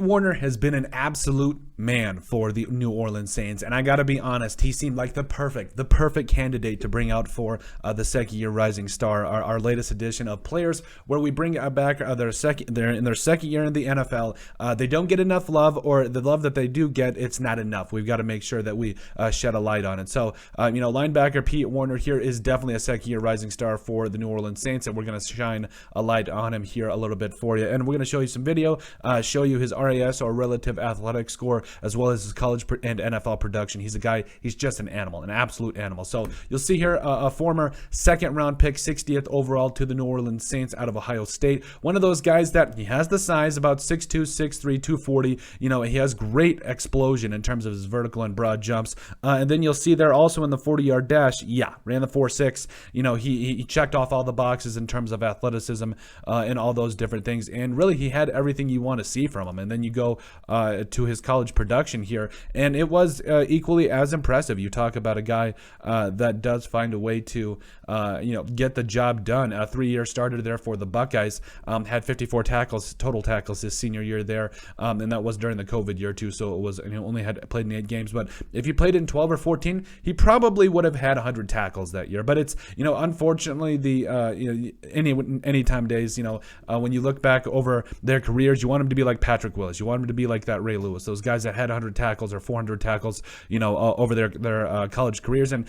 Werner has been an absolute man for the New Orleans Saints, and I gotta be honest, he seemed like the perfect candidate to bring out for the second-year rising star, our latest edition of players, where we bring back they're in their second year in the NFL. They don't get enough love, or the love that they do get, it's not enough. We've got to make sure that we shed a light on it. So, linebacker Pete Werner here is definitely a second-year rising star for the New Orleans Saints, and we're going to shine a light on him here a little bit for you. And we're going to show you some video, show you his RAS, or relative athletic score, as well as his college and NFL production. He's a guy, he's just an animal, an absolute animal. So you'll see here a former second-round pick, 60th overall to the New Orleans Saints out of Ohio State. One of those guys that he has the size, about 6'2", 6'3", 240. He has great explosion in terms of his vertical and broad jumps. And then you'll see there also in the 40-yard dash, ran the 4.6. He checked off all the boxes in terms of athleticism and all those different things. And really, he had everything you want to see from him. And then you go to his college production here, and it was equally as impressive. You talk about a guy that does find a way to get the job done. A 3-year starter there for the Buckeyes, had 54 total tackles his senior year there, and that was during the COVID year too, so it was, only had played in 8 games. But if he played in 12 or 14, he probably would have had 100 tackles that year. But it's, unfortunately, the anytime days, when you look back over their careers, you want him to be like Patrick Willis, you want him to be like that Ray Lewis, those guys that had 100 tackles or 400 tackles, over their college careers. And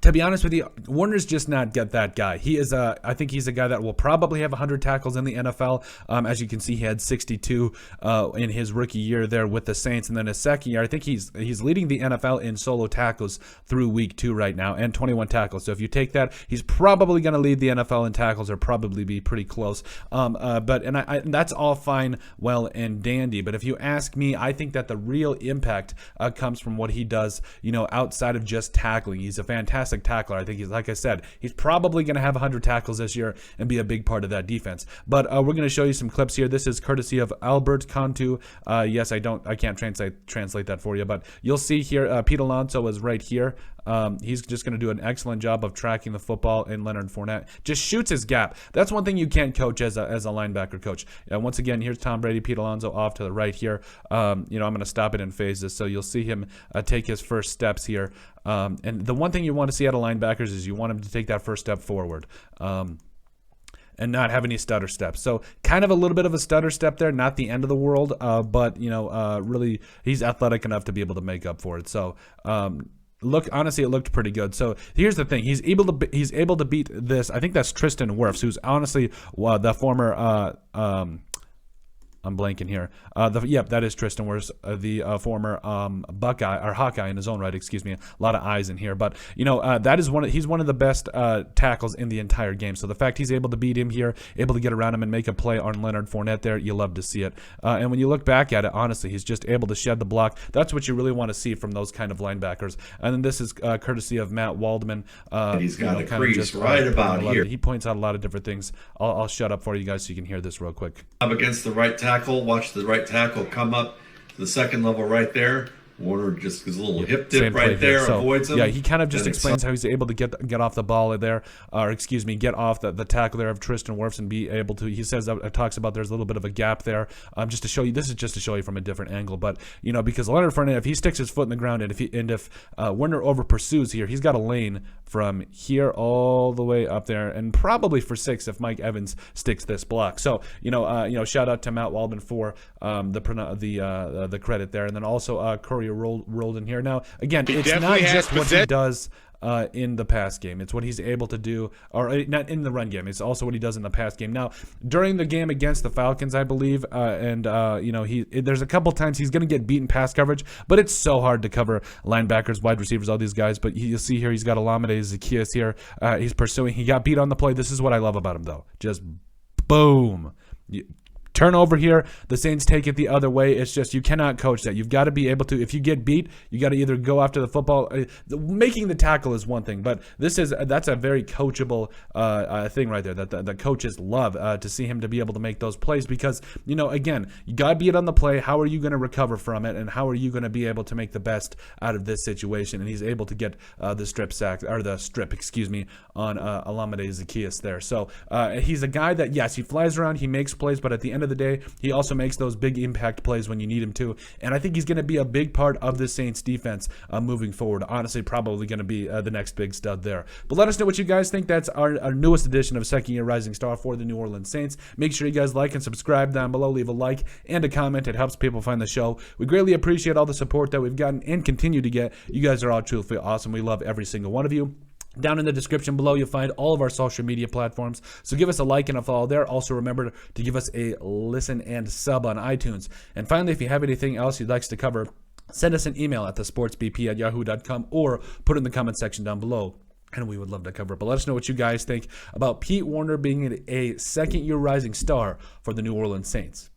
to be honest with you, Werner's just not that guy. He is I think he's a guy that will probably have 100 tackles in the NFL. As you can see, he had 62 in his rookie year there with the Saints, and then his second year, I think he's leading the NFL in solo tackles through week 2 right now, and 21 tackles. So if you take that, he's probably going to lead the NFL in tackles, or probably be pretty close. But that's all fine, well, and dandy. But if you ask me, I think that the real impact comes from what he does, outside of just tackling. He's a fantastic tackler. I think he's, like I said, he's probably going to have 100 tackles this year and be a big part of that defense. But we're going to show you some clips here. This is courtesy of Albert Cantu. Yes, I can't translate that for you, but you'll see here, Pete Alonso is right here. He's just going to do an excellent job of tracking the football, and Leonard Fournette just shoots his gap. That's one thing you can't coach as a linebacker coach. Once again, here's Tom Brady, Pete Alonso off to the right here. I'm going to stop it in phases, so you'll see him take his first steps here. And the one thing you want to see out of linebackers is you want him to take that first step forward. And not have any stutter steps. So kind of a little bit of a stutter step there, not the end of the world, but really he's athletic enough to be able to make up for it. So honestly, it looked pretty good. So here's the thing: he's able to beat this. I think that's Tristan Wirfs, who's honestly the former. I'm blanking here. Yep, that is Tristan Wirfs, the former Buckeye, or Hawkeye in his own right. Excuse me. A lot of eyes in here, but that is he's one of the best tackles in the entire game. So the fact he's able to beat him here, able to get around him and make a play on Leonard Fournette there, you love to see it. And when you look back at it, honestly, he's just able to shed the block. That's what you really want to see from those kind of linebackers. And then this is courtesy of Matt Waldman. He's got a crease right about here. He points out a lot of different things. I'll shut up for you guys so you can hear this real quick. Up against the right tackle. Watch the right tackle come up to the second level right there. Werner just gives a little hip dip right there, so, avoids him. Yeah, he kind of just explains how he's able to get off the ball there, get off the tackle there of Tristan Wirfs and be able to. He says that talks about there's a little bit of a gap there, just to show you. This is just to show you from a different angle, but because Leonard Fournette, if he sticks his foot in the ground, and if Werner over pursues here, he's got a lane from here all the way up there, and probably for 6 if Mike Evans sticks this block. So shout out to Matt Waldman for the credit there, and then also Curry rolled in here. Now again, it's not just what he does in the pass game. It's what he's able to do, or not in the run game. It's also what he does in the pass game. Now, during the game against the Falcons, I believe, there's a couple times he's going to get beaten pass coverage, but it's so hard to cover linebackers, wide receivers, all these guys. But you'll see here, he's got Olamide Zaccheaus here. He's pursuing. He got beat on the play. This is what I love about him, though. Just boom. Turnover here, the Saints take it the other way. It's just, you cannot coach that. You've got to be able to, if you get beat, you got to either go after the football. Making the tackle is one thing, but that's a very coachable thing right there that the coaches love, to see him to be able to make those plays, because again, you got to be it on the play. How are you going to recover from it, and how are you going to be able to make the best out of this situation? And he's able to get the strip on Olamide Zaccheaus there. So he's a guy that, yes, he flies around, he makes plays, but at the end of the day, he also makes those big impact plays when you need him to. And I think he's going to be a big part of the Saints defense moving forward. Honestly, probably going to be the next big stud there. But let us know what you guys think. That's our newest edition of Second Year Rising Star for the New Orleans Saints. Make sure you guys like and subscribe down below. Leave a like and a comment. It helps people find the show. We greatly appreciate all the support that we've gotten and continue to get. You guys are all truthfully awesome. We love every single one of you. Down in the description below, you'll find all of our social media platforms. So give us a like and a follow there. Also, remember to give us a listen and sub on iTunes. And finally, if you have anything else you'd like us to cover, send us an email at thesportsbp@yahoo.com or put it in the comment section down below, and we would love to cover it. But let us know what you guys think about Pete Werner being a second-year rising star for the New Orleans Saints.